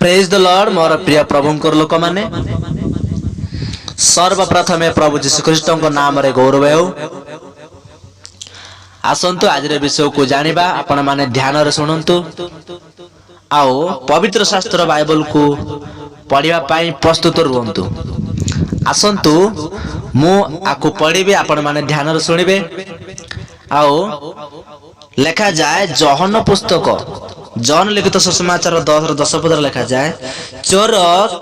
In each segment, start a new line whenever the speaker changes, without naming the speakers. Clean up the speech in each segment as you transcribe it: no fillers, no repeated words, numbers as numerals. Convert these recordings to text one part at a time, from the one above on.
Praise the Lord मोर प्रिय प्रभुंकर लोक माने सर्वप्रथमे प्रभु जीशु ख्रीष्ट नाम रे गौरव हेउ। आसंतु आज विषय को जानिबा आपण माने ध्यान रे सुनंतु आओ पवित्र शास्त्र बाइबल को पढ़िबा पाई प्रस्तुत रुहंतु। आसंतु मु आकु पढ़िबे आपण माने ध्यान रे सुनिबे। आओ लेखा जाए जहन पुस्तक जन लिखित सुसमाचार 10 पद लिखा जाए, चोर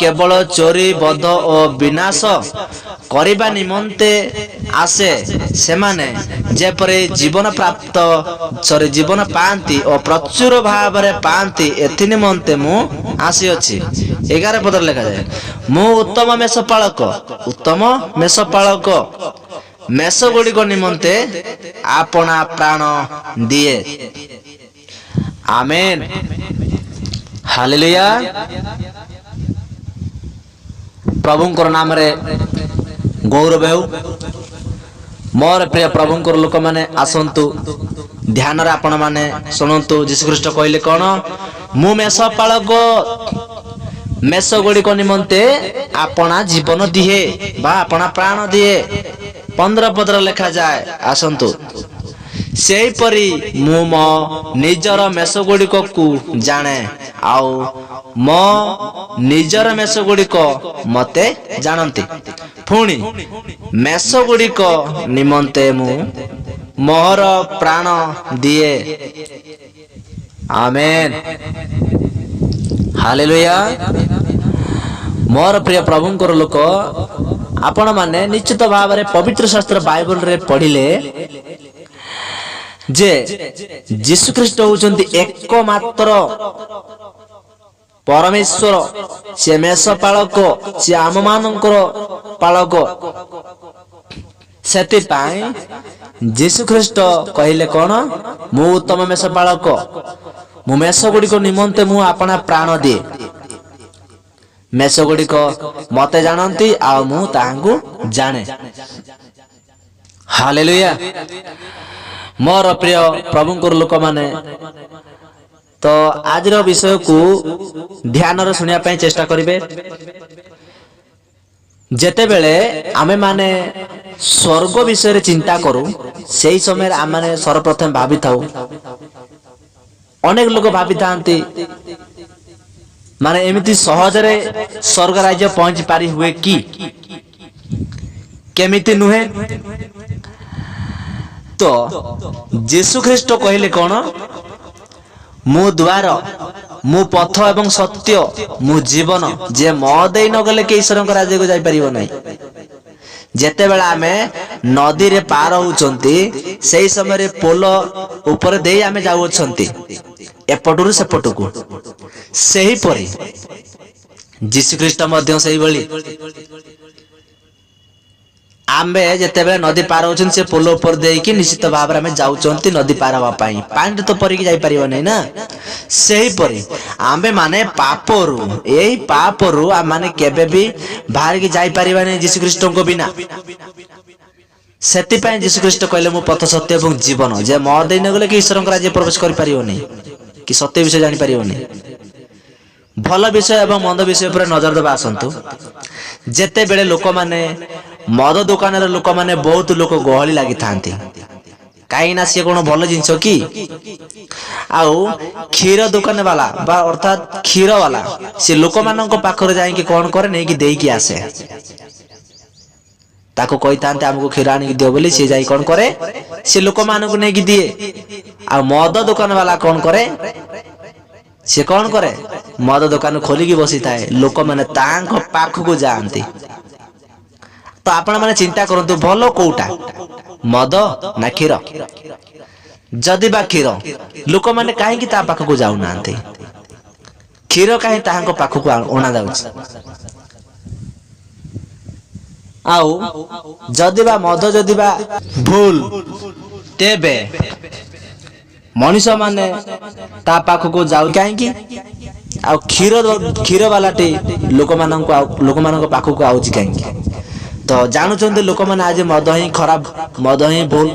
केवल चोरी बध और विनाश करबा निमंते आसे, सेमाने जेपरे जीवन प्राप्त जीवन पांती और प्रचुर भाव रे पांती एथि निमंते मु आसी अछि। 11 पद लिखा जाए, मु उत्तम मेषपालक मेष गुड़िक निमंते आपना प्राण दिए। आमेन, हालेलुया। प्रभुंकर नाम रे गौरव हेउ। मोर प्रिय प्रभुंकर लोक माने आसंतु ध्यान रे आपण माने सुनंतु। जीशु ख्रीष्ट कहले कोन, मु मेषपालक मेष गुड़िक निमंते आपना जीवन दिए बा आपना प्राण दिए। 15 पद लिखा जाए, आसंतु सेही परी मु मो निजर मेष गुड़िक को जाने आउ मो निजर मेष गुड़िक मते जानती, पुणी मेष गुड़िक निमंते मु मोहर प्राण दिए। आमेन, हालेलुया। मोर प्रिय प्रभुंकर लोक आपण माने निश्चित भाव रे पवित्र शास्त्र बाइबल रे पढ़िले जे जीशु ख्रीष्ट होउचंती एकमात्र परमेश्वर, से मेष पालक, से आम मानकर पालक। सेति पाई जीशु ख्रीष्ट कहले कोन, मु उत्तम मेष पालक, मु मेष गुड़िक निमंते मु आपना प्राण दिए। मेष गुड़िक मते जानती आ मु तांगु जाने। हालेलुया। मोर प्रिय प्रभुंकर लोक माने तो आज विषय को ध्यान रे सुनिया पई चेष्टा करिवे। जेते बेले आमे माने स्वर्ग विषय रे चिंता करू, सेही समय आमे माने सर्वप्रथम भाबी थाउ। अनेक लोक भाबी थांती माने एमिति सहज रे स्वर्ग राज्य पहुंच पारी हुए कि केमिति नुहे। तो जीशु ख्रीष्ट कहले कोन, मु द्वार, मु पथ एवं सत्य, मु जीवन, जे म देई न गले के ईश्वर राज्य को जाई परिबो नै। जेते बेला आमे नदी रे पार होउचंती, सेही समय रे पोल ऊपर देई आमे जाउछंती एपटुरु सेपटुकु। सेही परी जीशु ख्रीष्ट मध्य सेही बळी आमे जेते बेला नदी पार होउछन, से पोल ऊपर देई कि निश्चित भाव रे आमे जाउछंती नदी पार हवा पई। पानी तो परी कि जाई परिबो नै ना। सेही परी आमे माने पापरु, एई पापरु आ माने केबे भी बाहर कि जाई परिबा नै जीशु ख्रीष्ट को बिना। सेति पई जीशु ख्रीष्ट कहले, मु पथ सत्य एवं जीवन, जे म देई न गले कि ईश्वर राज्य प्रवेश करि परिबो नै, कि सत्य विषय जानि परिबो नै। भल विषय एवं मंद विषय पर नजर देबा। आसंतु जेते बेले लोक माने मद दुकान रे लोक माने बहुत लोक गहली लागि थांती, काई ना से कोन भल जिंस की। आउ क्षीर दुकान वाला बा अर्थात क्षीर वाला से लोक मानन को पाखर जाई कि कोन करे नै कि देई कि आसे, ताको कहि थांते हमको क्षीर आनी कि दियो बोली, से जाई कोन करे, से लोक मानन को नै कि दिए। आ मद दुकान वाला कोन करे, से कोन करे, मद दुकान खोली कि बसी थाए, लोक माने तांको पाख को जानती। तो आपण माने चिंता करंतु भलो कोउटा, मद ना क्षीर। जदि बा क्षीर, लोक माने काहे कि ता पाख को जाउ नांती, क्षीर काहे ताहांको पाख को ओना जाउछ। आउ जदि बा मद जदि बा भूल, तेबे मनुष्य माने ता पाख को जाउ काहे कि। आ क्षीर वालाटी लोक मानक पाख को आउची काहे कि। तो जानुचंते लोक माने आज मद ही खराब, मद ही भूल,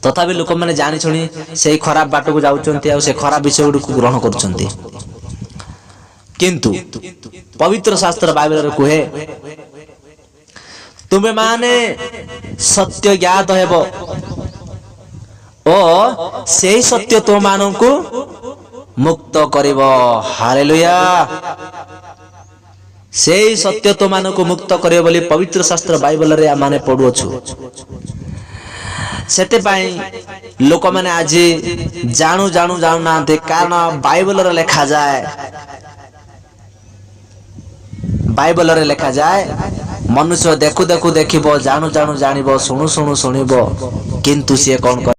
तथापि लोक माने जानि छुणी से खराब बाट को जाउचंती, आ से खराब विषय गुड को ग्रहण करचंती। କିନ୍ତୁ ପବିତ୍ର ଶାସ୍ତ୍ର ବାଇବେଲରେ କୁହେ ତୁମେ ମାନେ ସତ୍ୟ ଜ୍ଞାତ ହେବ ଓ ସେହି ସତ୍ୟ ତୁମମାନଙ୍କୁ ମୁକ୍ତ କରିବ। ହାଲେଲୁୟା। ସେହି ସତ୍ୟ ତୁମମାନଙ୍କୁ ମୁକ୍ତ କରିବ ବୋଲି ପବିତ୍ର ଶାସ୍ତ୍ର ବାଇବେଲରେ ଆମେ ପଢୁଅଛୁ। ସେଥିପାଇଁ ଲୋକମାନେ ଆଜି ଜାଣୁନାହାନ୍ତି, କାରଣ ବାଇବେଲରେ ଲେଖାଯାଏ ମନୁଷ୍ୟ ଦେଖୁ ଦେଖୁ ଦେଖିବ, ଜାଣୁ ଜାଣିବ, ଶୁଣୁ ଶୁଣିବ, କିନ୍ତୁ ସିଏ କଣ